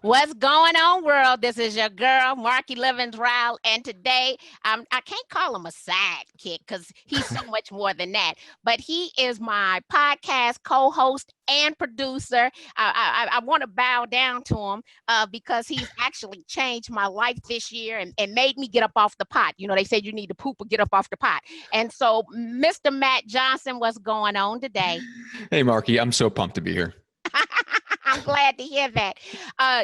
What's going on, world? This is your girl, Marky Lemons-Ryhal, and today I can't call him a sidekick because he's so much more than that. But he is my podcast co-host and producer. I want to bow down to him because he's actually changed my life this year and made me get up off the pot. You know, they said you need to poop or get up off the pot. And so, Mr. Matt Johnson, what's going on today? Hey, Marky, I'm so pumped to be here. I'm glad to hear that.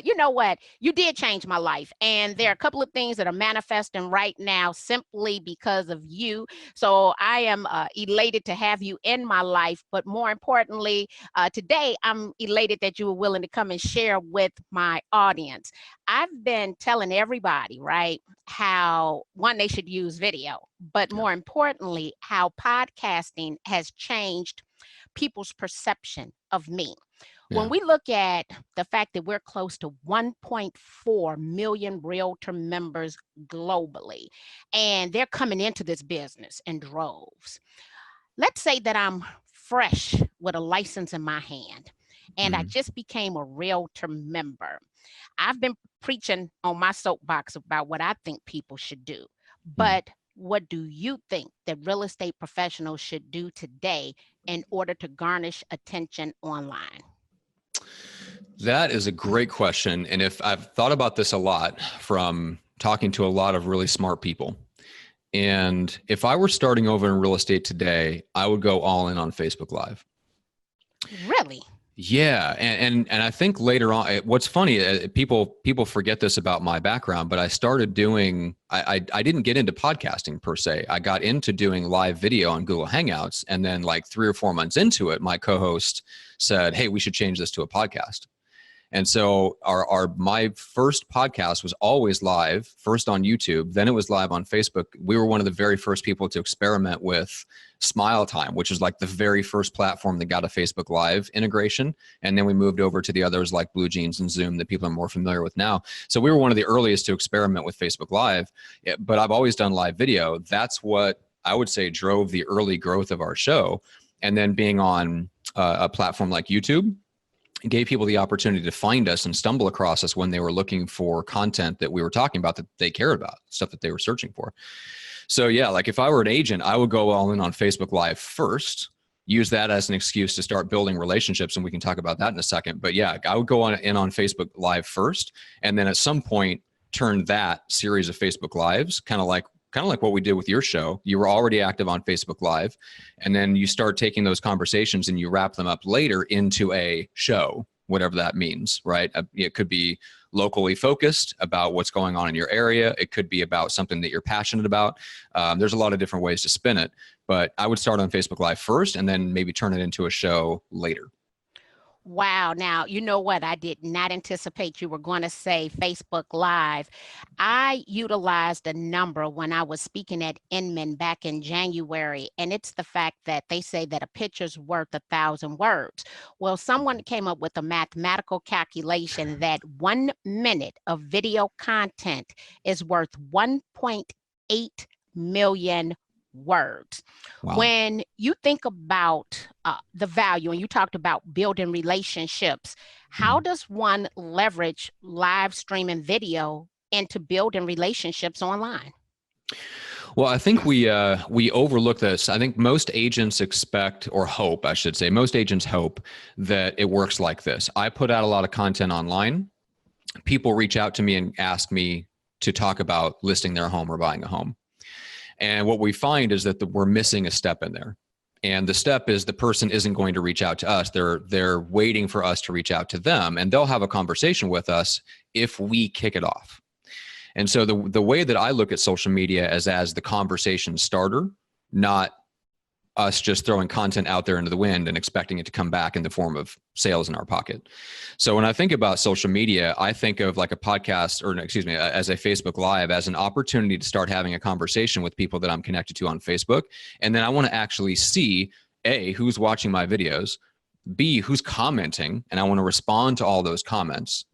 You know what? You did change my life. And there are a couple of things that are manifesting right now simply because of you. So I am elated to have you in my life. But more importantly, today I'm elated that you were willing to come and share with my audience. I've been telling everybody, right, how one, they should use video, but more importantly, how podcasting has changed people's perception of me. When Yeah. we look at the fact that we're close to 1.4 million realtor members globally, and they're coming into this business in droves. Let's say that I'm fresh with a license in my hand and I Mhm. just became a realtor member. I've been preaching on my soapbox about what I think people should do. Mhm. But what do you think that real estate professionals should do today in order to garnish attention online? That is a great question. And if I've thought about this a lot from talking to a lot of really smart people. And if I were starting over in real estate today, I would go all in on Facebook Live. Really? Yeah, and I think later on, what's funny, people forget this about my background, but I started doing, I didn't get into podcasting per se. I got into doing live video on Google Hangouts, and then like 3 or 4 months into it, my co-host said, "Hey, we should change this to a podcast." And so my first podcast was always live, first on YouTube, then it was live on Facebook. We were one of the very first people to experiment with Smile Time, which is like the very first platform that got a Facebook Live integration. And then we moved over to the others like Blue Jeans and Zoom that people are more familiar with now. So we were one of the earliest to experiment with Facebook Live, but I've always done live video. That's what I would say drove the early growth of our show. And then being on a platform like YouTube, gave people the opportunity to find us and stumble across us when they were looking for content that we were talking about that they cared about, stuff that they were searching for. So yeah, like if I were an agent, I would go all in on Facebook Live first, use that as an excuse to start building relationships, and we can talk about that in a second. But yeah, I would go in on Facebook Live first, and then at some point turn that series of Facebook Lives, kind of like what we did with your show. You were already active on Facebook Live, and then you start taking those conversations and you wrap them up later into a show, whatever that means, right? It could be locally focused about what's going on in your area. It could be about something that you're passionate about. There's a lot of different ways to spin it, but I would start on Facebook Live first and then maybe turn it into a show later. Wow. Now, you know what? I did not anticipate you were going to say Facebook Live. I utilized a number when I was speaking at Inman back in January, and it's the fact that they say that a picture's worth 1,000 words. Well, someone came up with a mathematical calculation that 1 minute of video content is worth 1.8 million words. Wow. When you think about the value, and you talked about building relationships, how Mhm. does one leverage live streaming video into building relationships online? Well, I think we overlook this. I think most agents expect, or hope, I should say, most agents hope that it works like this. I put out a lot of content online. People reach out to me and ask me to talk about listing their home or buying a home. And what we find is that we're missing a step in there. And the step is the person isn't going to reach out to us. They're waiting for us to reach out to them, and they'll have a conversation with us if we kick it off. And so the way that I look at social media is as the conversation starter, not us just throwing content out there into the wind and expecting it to come back in the form of sales in our pocket. So when I think about social media, I think of like a podcast, or excuse me, as a Facebook Live, as an opportunity to start having a conversation with people that I'm connected to on Facebook. And then I want to actually see, A, who's watching my videos, B, who's commenting, and I want to respond to all those comments.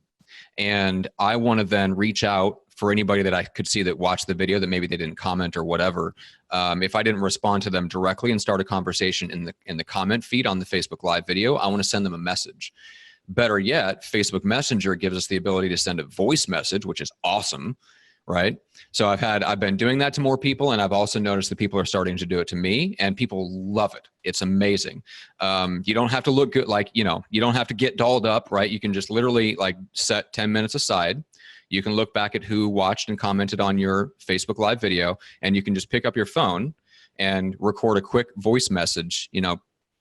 And I want to then reach out for anybody that I could see that watched the video that maybe they didn't comment or whatever. If I didn't respond to them directly and start a conversation in the comment feed on the Facebook Live video, I want to send them a message. Better yet, Facebook Messenger gives us the ability to send a voice message, which is awesome, right? So I've been doing that to more people, and I've also noticed that people are starting to do it to me, and people love it. It's amazing. You don't have to look good, like, you don't have to get dolled up, right? You can just literally like set 10 minutes aside. You can look back at who watched and commented on your Facebook Live video, and you can just pick up your phone and record a quick voice message,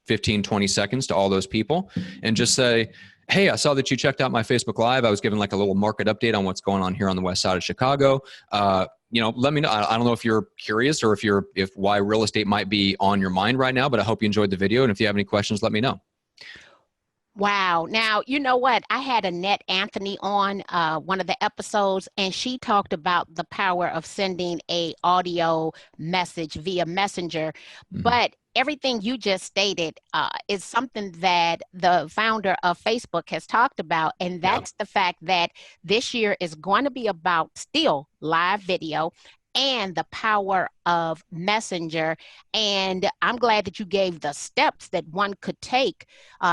15, 20 seconds to all those people, and just say, hey, I saw that you checked out my Facebook Live. I was giving like a little market update on what's going on here on the west side of Chicago. Let me know. I don't know if you're curious or if why real estate might be on your mind right now, but I hope you enjoyed the video. And if you have any questions, let me know. Wow. Now, you know what? I had Annette Anthony on one of the episodes, and she talked about the power of sending a audio message via Messenger. Mm-hmm. But everything you just stated is something that the founder of Facebook has talked about, and that's the fact that this year is going to be about still live video and the power of Messenger. And I'm glad that you gave the steps that one could take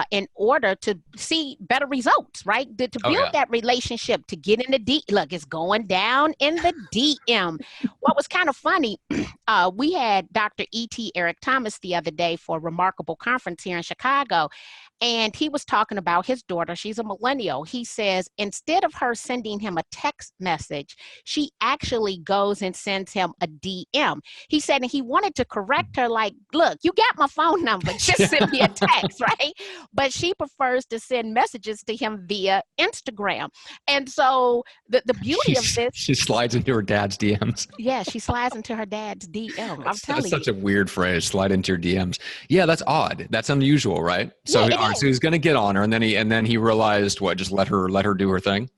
in order to see better results, right? To build that relationship, to get in the look, it's going down in the DM. What was kind of funny, we had Dr. E.T. Eric Thomas the other day for a remarkable conference here in Chicago. And he was talking about his daughter. She's a millennial. He says, instead of her sending him a text message, she actually goes and sends him a DM. He said, and he wanted to correct her, like, look, you got my phone number, just send me a text, right? But she prefers to send messages to him via Instagram. And so the beauty of this. She slides into her dad's DMs. Yeah, she slides into her dad's DM. I'm telling you. That's such a weird phrase, slide into your DMs. Yeah, that's odd. That's unusual, right? So, so he's going to get on her, and then he realized what? Just let her do her thing.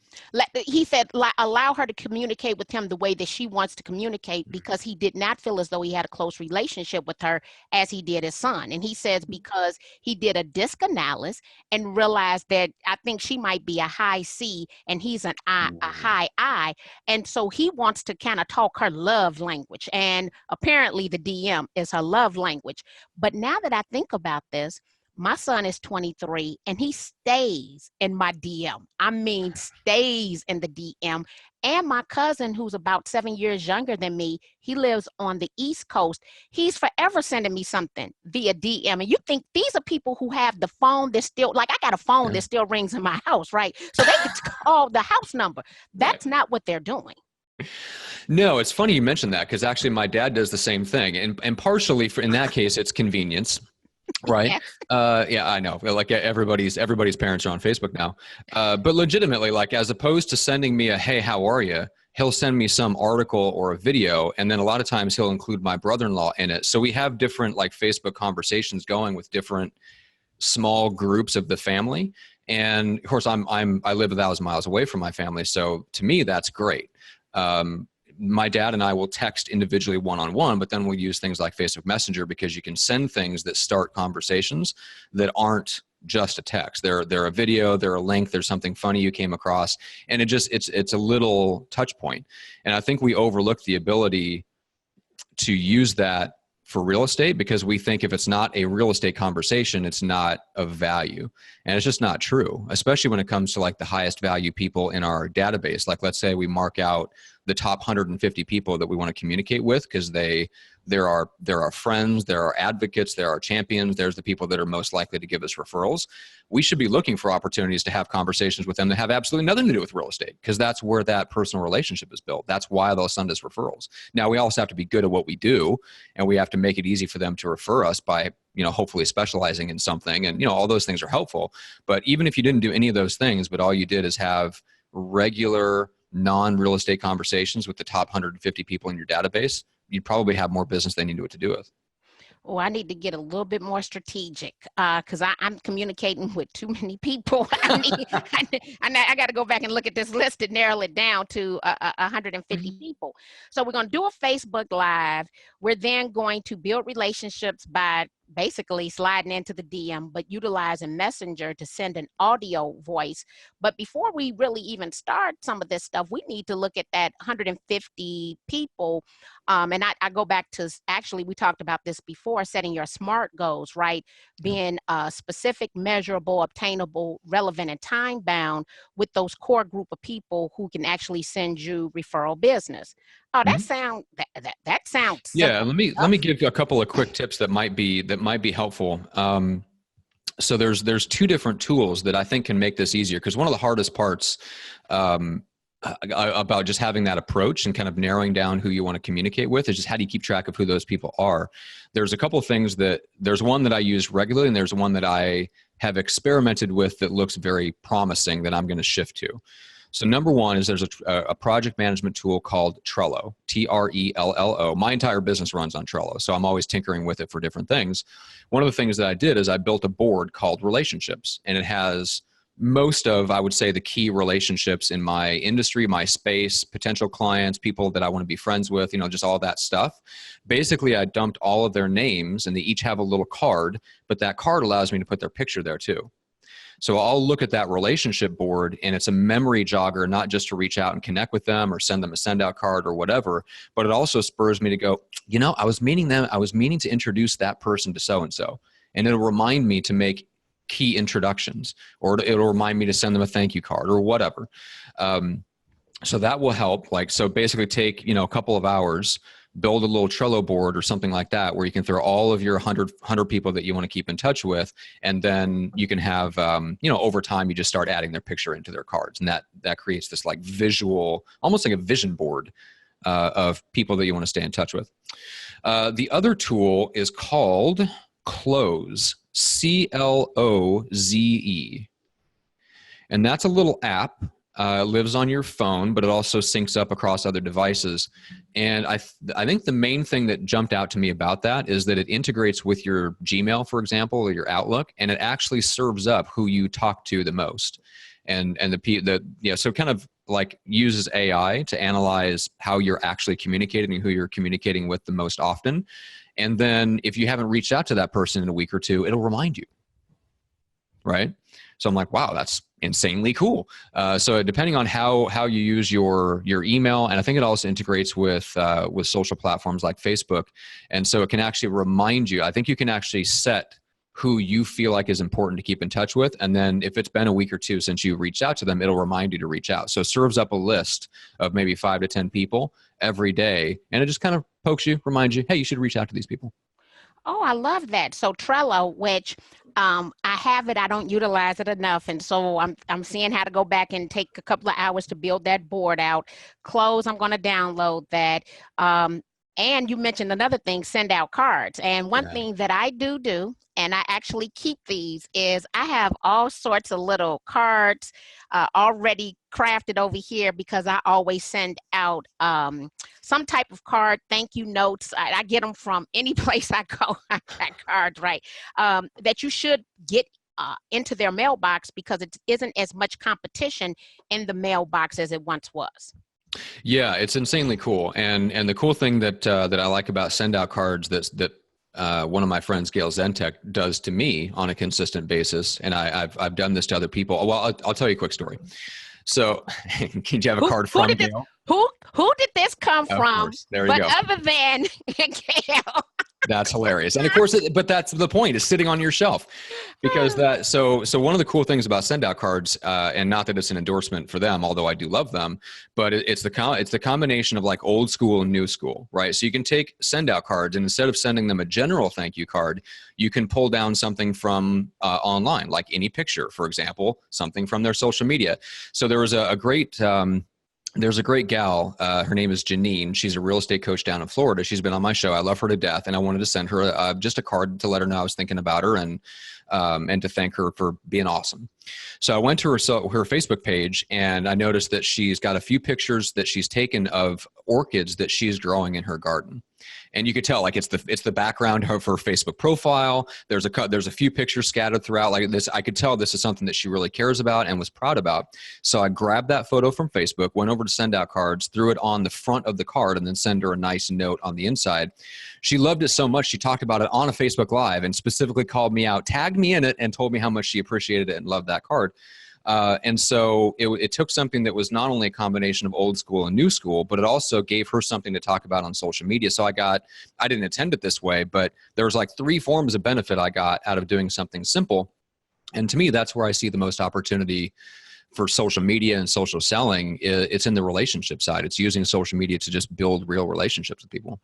He said, allow her to communicate with him the way that she wants to communicate, because he did not feel as though he had a close relationship with her as he did his son. And he says because he did a disc analysis and realized that I think she might be a high C and he's a high I. And so he wants to kind of talk her love language. And apparently the DM is her love language. But now that I think about this, my son is 23 and he stays in my DM. I mean, stays in the DM. And my cousin, who's about 7 years younger than me, he lives on the East Coast. He's forever sending me something via DM. And you think these are people who have the phone that still, like I got a phone that still rings in my house, right? So they could call the house number. That's not what they're doing. No, it's funny you mentioned that, because actually my dad does the same thing. And partially in that case, it's convenience. Right. Yeah, I know. Like everybody's parents are on Facebook now. But legitimately, like, as opposed to sending me a, hey, how are you? He'll send me some article or a video. And then a lot of times he'll include my brother-in-law in it. So we have different like Facebook conversations going with different small groups of the family. And of course I live 1,000 miles away from my family. So to me, that's great. My dad and I will text individually one-on-one, but then we'll use things like Facebook Messenger, because you can send things that start conversations that aren't just a text. They're a video, they're a link, there's something funny you came across, and it's a little touch point. And I think we overlook the ability to use that for real estate, because we think if it's not a real estate conversation, it's not of value. And it's just not true, especially when it comes to like the highest value people in our database. Like, let's say we mark out the top 150 people that we want to communicate with, because there are friends, there are advocates, there are champions, there's the people that are most likely to give us referrals. We should be looking for opportunities to have conversations with them that have absolutely nothing to do with real estate, because that's where that personal relationship is built. That's why they'll send us referrals. Now, we also have to be good at what we do, and we have to make it easy for them to refer us by, hopefully specializing in something, and, all those things are helpful. But even if you didn't do any of those things, but all you did is have regular non-real estate conversations with the top 150 people in your database, you'd probably have more business than you knew what to do with. Oh, I need to get a little bit more strategic because I'm communicating with too many people. I got to go back and look at this list and narrow it down to 150 people. So we're going to do a Facebook Live. We're then going to build relationships by basically sliding into the DM, but utilizing Messenger to send an audio voice. But before we really even start some of this stuff, we need to look at that 150 people. And I go back to, actually, we talked about this before, setting your SMART goals, right? Being specific, measurable, obtainable, relevant, and time bound with those core group of people who can actually send you referral business. Oh, that sounds Yeah, simple let me enough. give you a couple of quick tips that might be helpful. So there's two different tools that I think can make this easier, because one of the hardest parts about just having that approach and kind of narrowing down who you want to communicate with is just how do you keep track of who those people are. There's a couple of things there's one that I use regularly, and there's one that I have experimented with that looks very promising that I'm going to shift to. So number one is there's a project management tool called Trello, Trello. My entire business runs on Trello, so I'm always tinkering with it for different things. One of the things that I did is I built a board called Relationships, and it has most of, I would say, the key relationships in my industry, my space, potential clients, people that I want to be friends with, just all that stuff. Basically, I dumped all of their names, and they each have a little card, but that card allows me to put their picture there too. So I'll look at that relationship board, and it's a memory jogger, not just to reach out and connect with them or send them a send out card or whatever, but it also spurs me to go, I was meaning to introduce that person to so-and-so, and it'll remind me to make key introductions, or it'll remind me to send them a thank you card or whatever. So that will help. So basically take, a couple of hours, build a little Trello board or something like that, where you can throw all of your 100 people that you want to keep in touch with. And then you can have, over time, you just start adding their picture into their cards. And that creates this visual, almost like a vision board of people that you want to stay in touch with. The other tool is called Cloze, Cloze. And that's a little app. Lives on your phone, but it also syncs up across other devices. And I think the main thing that jumped out to me about that is that it integrates with your Gmail, for example, or your Outlook, and it actually serves up who you talk to the most. And so kind of uses AI to analyze how you're actually communicating and who you're communicating with the most often. And then if you haven't reached out to that person in a week or two, it'll remind you. Right? So I'm like, wow, that's insanely cool. So depending on how you use your email, and I think it also integrates with social platforms like Facebook. And so it can actually remind you. I think you can actually set who you feel like is important to keep in touch with. And then if it's been a week or two since you reached out to them, it'll remind you to reach out. So it serves up a list of maybe 5 to 10 people every day. And it just kind of pokes you, reminds you, hey, you should reach out to these people. Oh, I love that. So Trello, which I have it, I don't utilize it enough, and so I'm seeing how to go back and take a couple of hours to build that board out. Cloze, I'm going to download that. And you mentioned another thing, send out cards. And one thing that I do, and I actually keep these, is I have all sorts of little cards already crafted over here, because I always send out some type of card, thank you notes. I get them from any place I go. I got cards, right? That you should get into their mailbox, because it isn't as much competition in the mailbox as it once was. Yeah, it's insanely cool. And the cool thing that I like about send out cards that one of my friends, Gail Zentek, does to me on a consistent basis, and I've done this to other people. Well, I'll tell you a quick story. So, can you have a card from Gail? Who did this come from? Of course. There you go. Other than Gail. That's hilarious. And of course, but that's the point, is sitting on your shelf, because so one of the cool things about send out cards, and not that it's an endorsement for them, although I do love them, but it's the combination of old school and new school, right? So you can take send out cards, and instead of sending them a general thank you card, you can pull down something from online, like any picture, for example, something from their social media. So there was a great, there's a great gal, her name is Janine. She's a real estate coach down in Florida. She's been on my show. I love her to death. And I wanted to send her just a card to let her know I was thinking about her, and to thank her for being awesome. So I went to her Facebook page, and I noticed that she's got a few pictures that she's taken of orchids that she's growing in her garden. And you could tell, like, it's the background of her Facebook profile. There's a few pictures scattered throughout like this. I could tell this is something that she really cares about and was proud about. So I grabbed that photo from Facebook, went over to send out cards, threw it on the front of the card, and then send her a nice note on the inside. She loved it so much, she talked about it on a Facebook Live and specifically called me out, tagged me in it, and told me how much she appreciated it and loved that card. And so it took something that was not only a combination of old school and new school, but it also gave her something to talk about on social media. So I didn't intend it this way, but there was like 3 forms of benefit I got out of doing something simple. And to me, that's where I see the most opportunity for social media and social selling. It's in the relationship side. It's using social media to just build real relationships with people.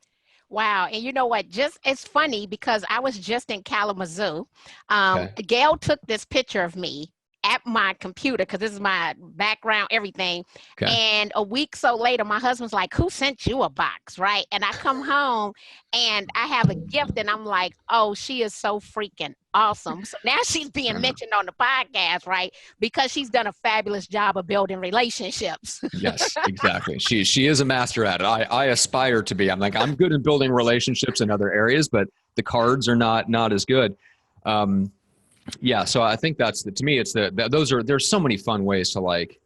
Wow. And you know what? It's funny because I was just in Kalamazoo. Okay. Gail took this picture of me at my computer because this is my background, everything. Okay. And a week so later, my husband's like, who sent you a box, right? And I come home and I have a gift and I'm like, oh, she is so freaking awesome. So now she's being mentioned on the podcast, right? Because she's done a fabulous job of building relationships. Yes, exactly. She is a master at it. I aspire to be. I'm good in building relationships in other areas, but the cards are not as good. Yeah, so I think to me, there's so many fun ways to like,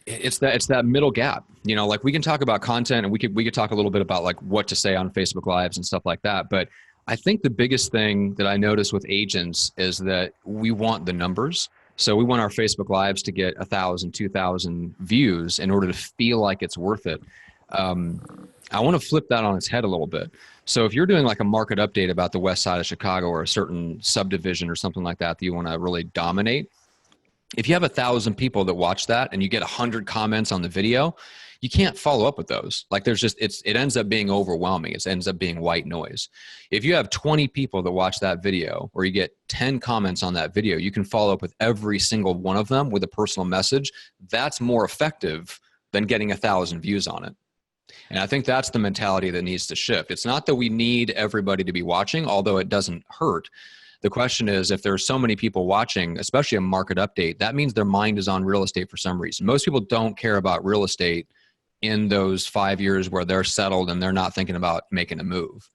it's that middle gap, like we can talk about content and we could talk a little bit about like what to say on Facebook Lives and stuff like that. But I think the biggest thing that I notice with agents is that we want the numbers. So we want our Facebook Lives to get 1,000, 2,000 views in order to feel like it's worth it. I want to flip that on its head a little bit. So if you're doing like a market update about the west side of Chicago or a certain subdivision or something like that you want to really dominate, if you have 1,000 people that watch that and you get 100 comments on the video, you can't follow up with those. Like it ends up being overwhelming. It ends up being white noise. If you have 20 people that watch that video or you get 10 comments on that video, you can follow up with every single one of them with a personal message. That's more effective than getting 1,000 views on it. And I think that's the mentality that needs to shift. It's not that we need everybody to be watching, although it doesn't hurt. The question is, if there's so many people watching, especially a market update, that means their mind is on real estate for some reason. Most people don't care about real estate in those 5 years where they're settled and they're not thinking about making a move.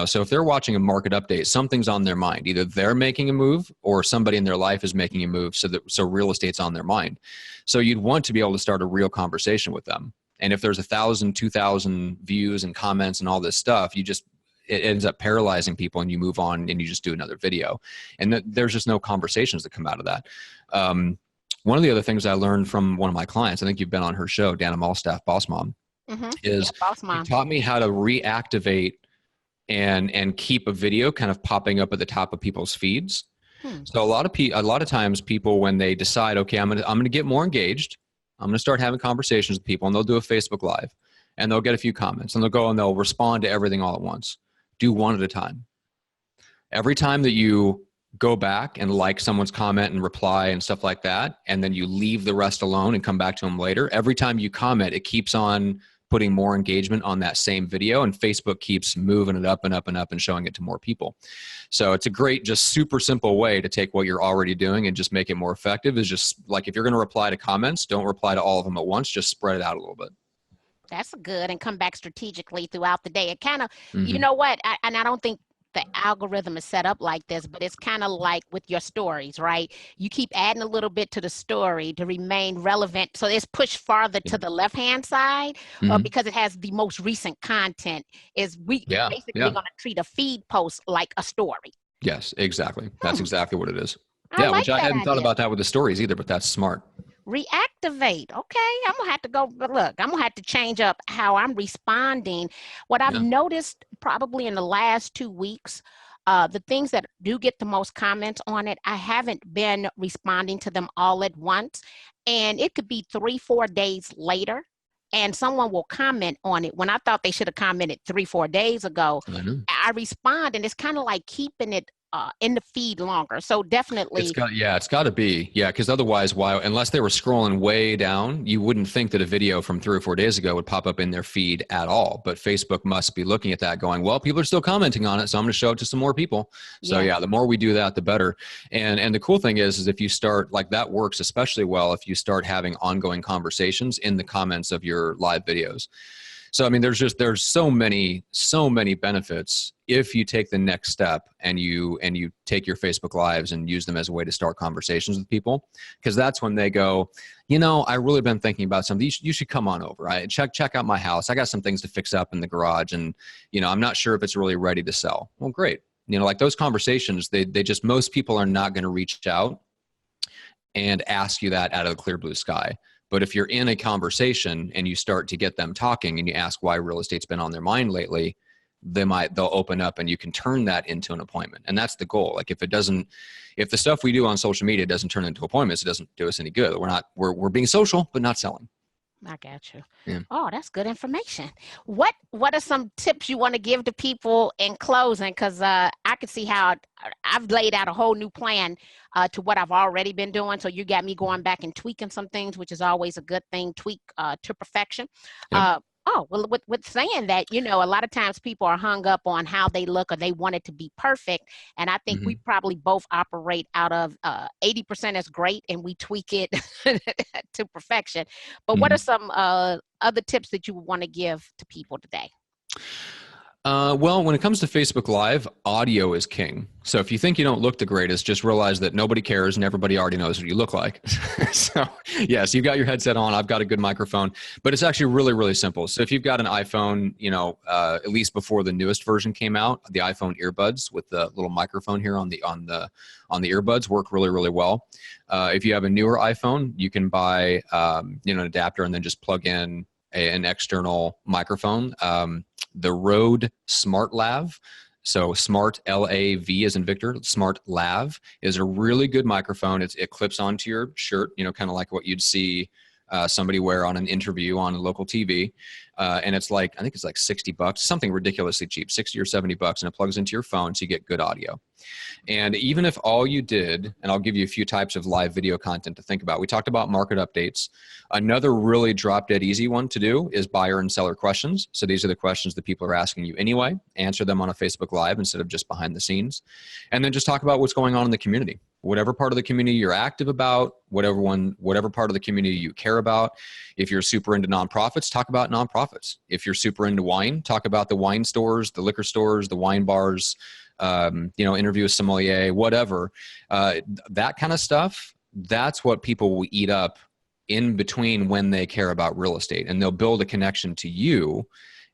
So if they're watching a market update, something's on their mind. Either they're making a move or somebody in their life is making a move, so real estate's on their mind. So you'd want to be able to start a real conversation with them. And if there's 1,000, 2,000 views and comments and all this stuff, it ends up paralyzing people and you move on and you just do another video. And there's just no conversations that come out of that. One of the other things I learned from one of my clients, I think you've been on her show, Dana Malstaff, Boss Mom, is Boss Mom. She taught me how to reactivate and keep a video kind of popping up at the top of people's feeds. So a lot of times people, when they decide, okay, I'm gonna get more engaged, I'm going to start having conversations with people, and they'll do a Facebook Live and they'll get a few comments and they'll go and they'll respond to everything all at once. Do one at a time. Every time that you go back and like someone's comment and reply and stuff like that, and then you leave the rest alone and come back to them later, every time you comment, it keeps on putting more engagement on that same video, and Facebook keeps moving it up and up and up and showing it to more people. So it's a great, just super simple way to take what you're already doing and just make it more effective. Is just like, if you're going to reply to comments, don't reply to all of them at once, just spread it out a little bit. That's good. And come back strategically throughout the day. It kind of, you know what? I don't think the algorithm is set up like this, but it's kind of like with your stories, right? You keep adding a little bit to the story to remain relevant. So it's pushed farther to the left-hand side because it has the most recent content. Basically going to treat a feed post like a story. Yes, exactly. That's exactly what it is. I like which I hadn't thought about that with the stories either, but that's smart. Reactivate. Okay, I'm gonna have to go. But look, I'm gonna have to change up how I'm responding. What I've noticed probably in the last 2 weeks, the things that do get the most comments on it, I haven't been responding to them all at once, and it could be 3-4 days later, and someone will comment on it when I thought they should have commented 3-4 days ago. I respond, and it's kind of like keeping it in the feed longer. So definitely. It's got to be. Yeah. Because otherwise, unless they were scrolling way down, you wouldn't think that a video from 3 or 4 days ago would pop up in their feed at all. But Facebook must be looking at that going, well, people are still commenting on it, so I'm going to show it to some more people. So the more we do that, the better. And the cool thing is if you start, like, that works especially well if you start having ongoing conversations in the comments of your live videos. So, I mean, there's so many benefits if you take the next step and you take your Facebook Lives and use them as a way to start conversations with people. Because that's when they go, I really been thinking about something. You should come on over. Check out my house. I got some things to fix up in the garage, and I'm not sure if it's really ready to sell. Well, great. Like those conversations, they just, most people are not going to reach out and ask you that out of the clear blue sky. But if you're in a conversation and you start to get them talking and you ask why real estate's been on their mind lately, they'll open up and you can turn that into an appointment. And that's the goal. Like if the stuff we do on social media doesn't turn into appointments, it doesn't do us any good. We're being social, but not selling. I got you. Yeah. Oh, that's good information. What are some tips you want to give to people in closing? Because I could see how I've laid out a whole new plan to what I've already been doing. So you got me going back and tweaking some things, which is always a good thing. Tweak to perfection. Yep. Well, with saying that, a lot of times people are hung up on how they look or they want it to be perfect. And I think we probably both operate out of 80% is great and we tweak it to perfection. But what are some other tips that you would want to give to people today? Well, when it comes to Facebook Live, audio is king. So if you think you don't look the greatest, just realize that nobody cares and everybody already knows what you look like. So yes, you've got your headset on. I've got a good microphone, but it's actually really, really simple. So if you've got an iPhone, at least before the newest version came out, the iPhone earbuds with the little microphone here on the earbuds work really, really well. If you have a newer iPhone, you can buy an adapter and then just plug in an external microphone. The Rode Smart Lav, so Smart L-A-V as in Victor, Smart Lav is a really good microphone. It clips onto your shirt, kind of like what you'd see somebody wear on an interview on a local TV. And I think it's like $60, something ridiculously cheap, 60 or $70, and it plugs into your phone so you get good audio. And even if all you did, and I'll give you a few types of live video content to think about. We talked about market updates. Another really drop dead easy one to do is buyer and seller questions. So these are the questions that people are asking you anyway. Answer them on a Facebook Live instead of just behind the scenes. And then just talk about what's going on in the community. Whatever part of the community you're active about, whatever part of the community you care about. If you're super into nonprofits, talk about nonprofits. If you're super into wine, talk about the wine stores, the liquor stores, the wine bars, interview a sommelier, whatever. That kind of stuff, that's what people will eat up in between when they care about real estate. And they'll build a connection to you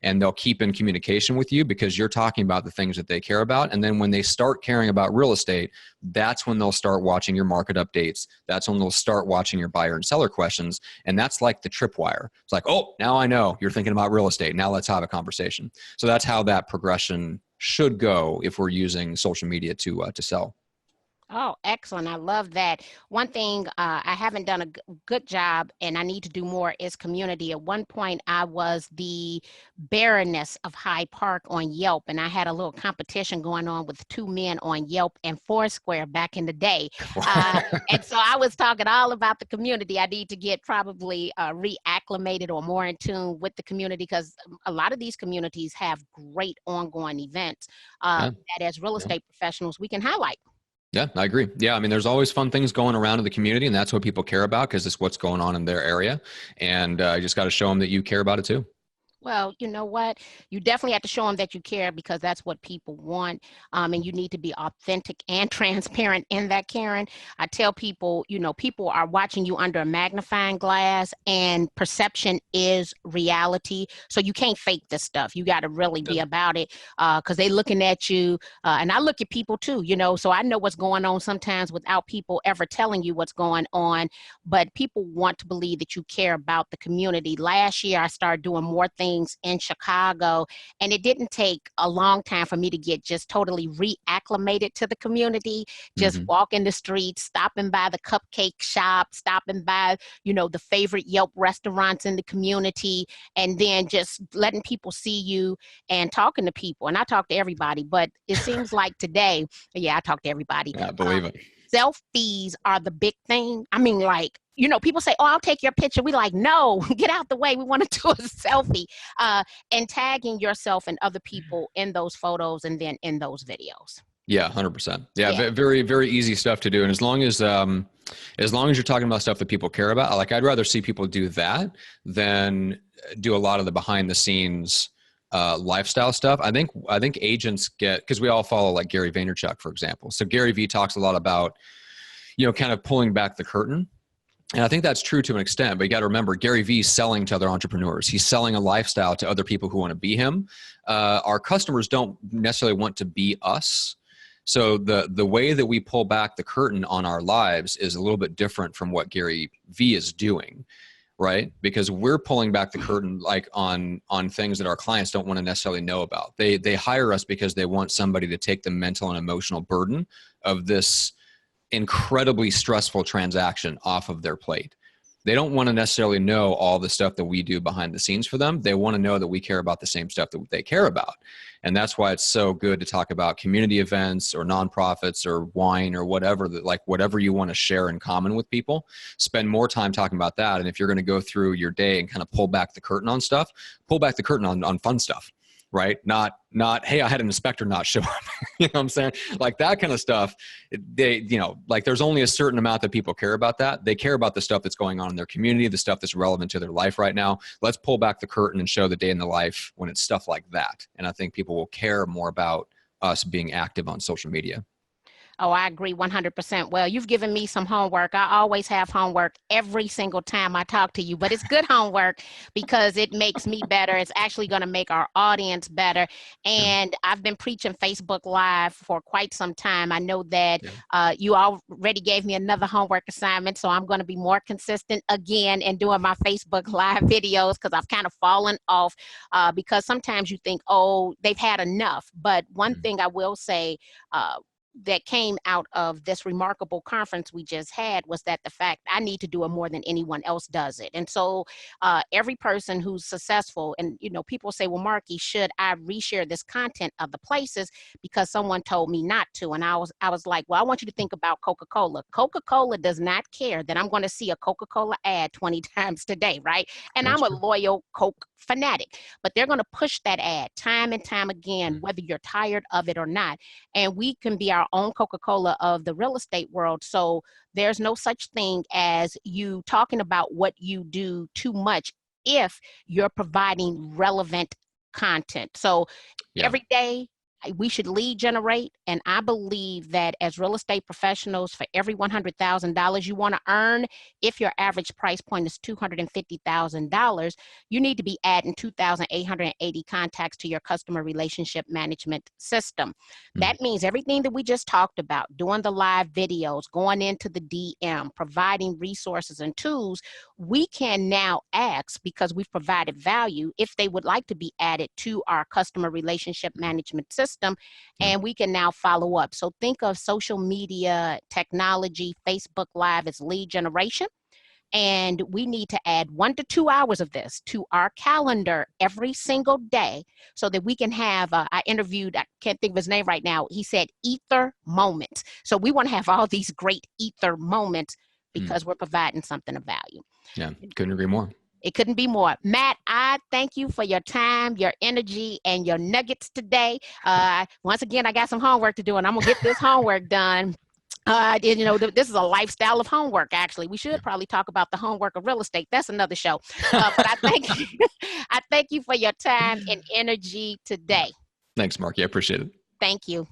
and they'll keep in communication with you because you're talking about the things that they care about. And then when they start caring about real estate, that's when they'll start watching your market updates. That's when they'll start watching your buyer and seller questions. And that's like the tripwire. It's like, oh, now I know you're thinking about real estate. Now let's have a conversation. So that's how that progression should go if we're using social media to sell. Oh, excellent. I love that. One thing I haven't done a good job and I need to do more is community. At one point, I was the Baroness of Hyde Park on Yelp, and I had a little competition going on with two men on Yelp and Foursquare back in the day. And so I was talking all about the community. I need to get probably reacclimated or more in tune with the community because a lot of these communities have great ongoing events that as real estate professionals we can highlight. Yeah, I agree. Yeah, I mean, there's always fun things going around in the community, and that's what people care about because it's what's going on in their area. And you just got to show them that you care about it too. Well, you know what? You definitely have to show them that you care because that's what people want. And you need to be authentic and transparent in that, Karen. I tell people, people are watching you under a magnifying glass and perception is reality. So you can't fake this stuff. You got to really be about it because they're looking at you. And I look at people too, so I know what's going on sometimes without people ever telling you what's going on. But people want to believe that you care about the community. Last year, I started doing more things in Chicago, and it didn't take a long time for me to get just totally reacclimated to the community, just walking the streets, stopping by the cupcake shop, stopping by, the favorite Yelp restaurants in the community, and then just letting people see you and talking to people. And I talk to everybody, but it seems like today, I talk to everybody. Yeah, believe it. Selfies are the big thing. I mean, people say, oh, I'll take your picture. We like, no, get out the way. We want to do a selfie. And tagging yourself and other people in those photos and then in those videos. Yeah, 100%. Yeah, Yeah. very, very easy stuff to do. And as long as you're talking about stuff that people care about, like I'd rather see people do that than do a lot of the behind the scenes lifestyle stuff. I think agents get, because we all follow like Gary Vaynerchuk, for example. So Gary V talks a lot about, kind of pulling back the curtain. And I think that's true to an extent, but you got to remember Gary Vee's selling to other entrepreneurs. He's selling a lifestyle to other people who want to be him. Our customers don't necessarily want to be us. So the way that we pull back the curtain on our lives is a little bit different from what Gary Vee is doing, right? Because we're pulling back the curtain like on things that our clients don't want to necessarily know about. They hire us because they want somebody to take the mental and emotional burden of this incredibly stressful transaction off of their plate. They don't want to necessarily know all the stuff that we do behind the scenes for them. They want to know that we care about the same stuff that they care about. And that's why it's so good to talk about community events or nonprofits or wine or whatever, that like whatever you want to share in common with people, spend more time talking about that. And if you're going to go through your day and kind of pull back the curtain on stuff, pull back the curtain on fun stuff. Right? Not, hey, I had an inspector not show up. You know what I'm saying? Like that kind of stuff, like there's only a certain amount that people care about that. They care about the stuff that's going on in their community, the stuff that's relevant to their life right now. Let's pull back the curtain and show the day in the life when it's stuff like that. And I think people will care more about us being active on social media. Oh, I agree 100%. Well, you've given me some homework. I always have homework every single time I talk to you, but it's good homework because it makes me better. It's actually going to make our audience better. And I've been preaching Facebook Live for quite some time. I know that you already gave me another homework assignment, so I'm going to be more consistent again in doing my Facebook Live videos because I've kind of fallen off because sometimes you think, oh, they've had enough. But one thing I will say, that came out of this remarkable conference we just had was that the fact I need to do it more than anyone else does it. And so every person who's successful, and people say, well, Marky, should I reshare this content of the places because someone told me not to? And I was like, well, I want you to think about Coca-Cola. Coca-Cola does not care that I'm going to see a Coca-Cola ad 20 times today, right? And I'm a loyal Coke fanatic, but they're going to push that ad time and time again, whether you're tired of it or not. And we can be our own Coca-Cola of the real estate world. So there's no such thing as you talking about what you do too much if you're providing relevant content. So every day we should lead generate. And I believe that as real estate professionals, for every $100,000 you want to earn, if your average price point is $250,000, you need to be adding 2,880 contacts to your customer relationship management system. That means everything that we just talked about, doing the live videos, going into the DM, providing resources and tools, we can now ask, because we've provided value, if they would like to be added to our customer relationship management system. And we can now follow up. So think of social media, technology, Facebook Live as lead generation. And we need to add 1 to 2 hours of this to our calendar every single day so that we can have, I interviewed, I can't think of his name right now. He said ether moments. So we want to have all these great ether moments because we're providing something of value. Yeah, couldn't agree more. It couldn't be more. Matt, I thank you for your time, your energy, and your nuggets today. Once again, I got some homework to do, and I'm going to get this homework done. This is a lifestyle of homework, actually. We should probably talk about the homework of real estate. That's another show. But I thank you. I thank you for your time and energy today. Thanks, Marky. I appreciate it. Thank you.